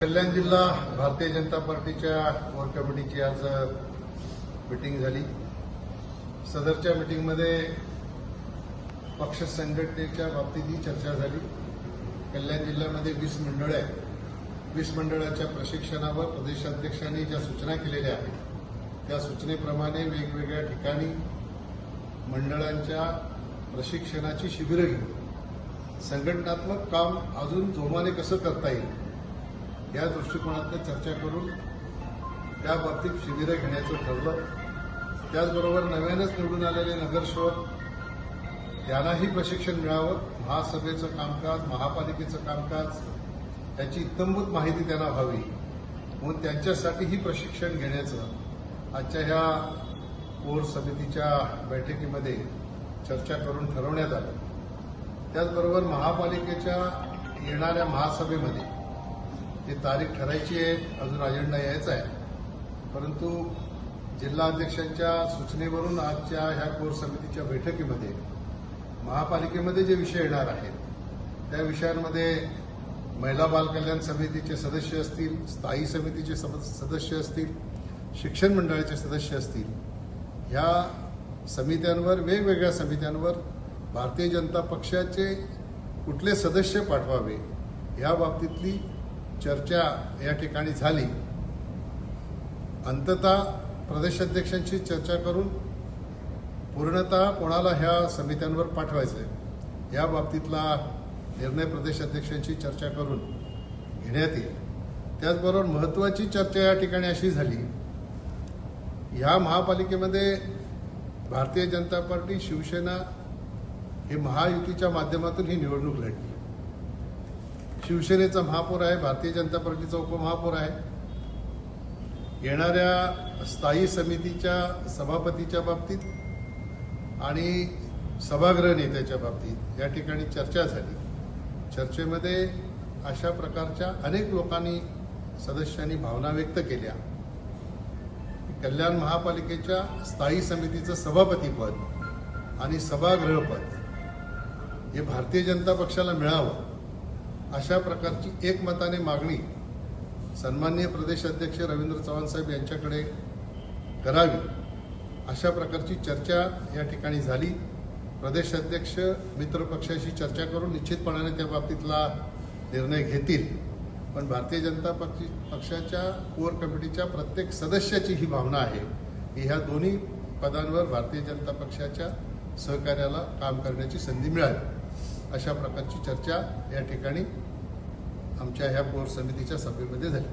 कल्याण जिल्हा भारतीय जनता पार्टीच्या कोर कमिटीची आज मीटिंग झाली। सदरच्या मीटिंगमध्ये पक्ष संघटनेच्या बाबतीतही चर्चा झाली। कल्याण जिल्ह्यामध्ये 20 मंडळ आहेत। 20 मंडळाच्या प्रशिक्षणावर प्रदेशाध्यक्षांनी ज्या सूचना केलेल्या आहेत त्या सूचनेप्रमाणे वेगवेगळ्या ठिकाणी मंडळांच्या प्रशिक्षणाची शिबिरं घेऊन संघटनात्मक काम अजून जोमाने कसं करता येईल या दृष्टिकोनातून चर्चा करून त्या बाबतीत शिबिरं घेण्याचं ठरलं। त्याचबरोबर नव्यानंच निवडून आलेले नगरसेवक त्यांनाही प्रशिक्षण मिळावं, महासभेचं कामकाज, महापालिकेचं कामकाज याची इत्तंभूत माहिती त्यांना व्हावी म्हणून त्यांच्यासाठीही प्रशिक्षण घेण्याचं आजच्या ह्या कोर समितीच्या बैठकीमध्ये चर्चा करून ठरवण्यात आलं। त्याचबरोबर महापालिकेच्या येणाऱ्या महासभेमध्ये जी तारीख ठरायची आहे, अजून अजेंडा यायचा आहे, परंतु जिल्हाध्यक्षांच्या सूचनेवरून आजच्या ह्या कोर समितीच्या बैठकीमध्ये महापालिकेमध्ये जे विषय येणार आहेत त्या विषयांमध्ये महिला बाल कल्याण समितीचे सदस्य असतील, स्थायी समितीचे सदस्य असतील, शिक्षण मंडळाचे सदस्य असतील, ह्या समित्यांवर, वेगवेगळ्या समित्यांवर भारतीय जनता पक्षाचे कुठले सदस्य पाठवावे या बाबतीतली चर्चा या ठिकाणी झाली। अंततः प्रदेशाध्यक्षांची चर्चा करून पूर्णतः कोणाला ह्या समित्यांवर पाठवायचं या बाबतीतला निर्णय प्रदेशाध्यक्षांची चर्चा करून घेण्यात येईल। त्याचबरोबर महत्त्वाची चर्चा या ठिकाणी अशी झाली, ह्या महापालिकेमध्ये भारतीय जनता पार्टी, शिवसेना हे महायुतीच्या माध्यमातून ही निवडणूक लढली। शिवसेनेचा महापौर आहे, भारतीय जनता पार्टीचा उपमहापौर आहे। येणाऱ्या स्थायी समितीच्या सभापतीच्या बाबतीत आणि सभागृह नेत्याच्या बाबतीत या ठिकाणी चर्चा झाली। चर्चेमध्ये अशा प्रकारच्या अनेक लोकांनी, सदस्यांनी भावना व्यक्त केल्या। कल्याण महापालिकेच्या स्थायी समितीचं सभापतीपद आणि सभागृहपद हे भारतीय जनता पक्षाला मिळावं अशा प्रकारची एकमताने मागणी सन्माननीय प्रदेशाध्यक्ष रवींद्र चव्हाण साहेब यांच्याकडे करावी अशा प्रकारची चर्चा या ठिकाणी झाली। प्रदेशाध्यक्ष मित्र पक्षाशी चर्चा करून निश्चितपणाने त्या बाबतीतला निर्णय घेतील, पण भारतीय जनता पक्षाच्या कोर कमिटीच्या प्रत्येक सदस्याची ही भावना आहे की ह्या दोन्ही पदांवर भारतीय जनता पक्षाच्या सहकार्याला काम करण्याची संधी मिळावी अशा प्रकारची चर्चा या ठिकाणी आमच्या ह्या कोर समितीच्या सभेमध्ये झाली।